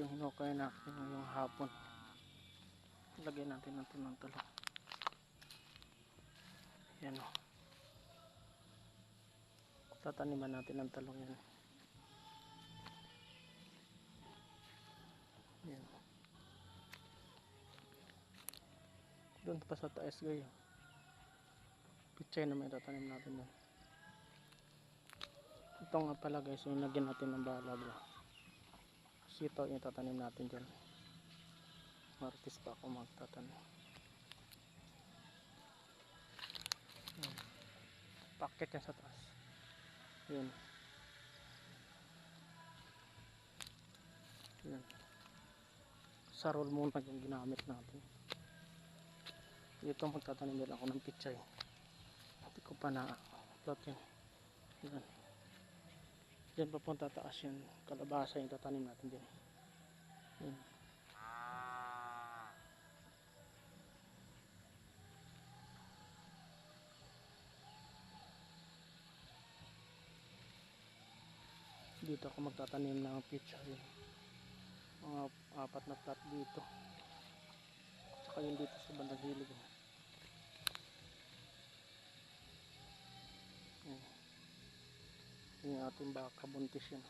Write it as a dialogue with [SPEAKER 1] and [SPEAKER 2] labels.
[SPEAKER 1] yung hinukay natin yung hapon. Lagyan natin ng tunang talong. Yan o. Tataniman natin ng talong yan. Yan. Doon pa sa taas gayo. Pichay na may tatanim natin doon. Ito nga pala guys, yung lagyan natin ng balaga. Sitaw yung tatanim natin dyan. Martis pa ako magtatanim. Packet yan sa taas. Yun. Yan. Sarol muna yung ginamit natin. Dito magtatanim din ako ng pichay. Hindi ko pa na-upload yan. Yan. Diyan pa po tataas yan. Kalabasa yung tatanim natin dyan. Yan. Dito ako magtatanim ng pichay. Mga 4 na plot dito. Tsaka yun dito sa bandang hilig. Yan. Yung ating baka buntis yan.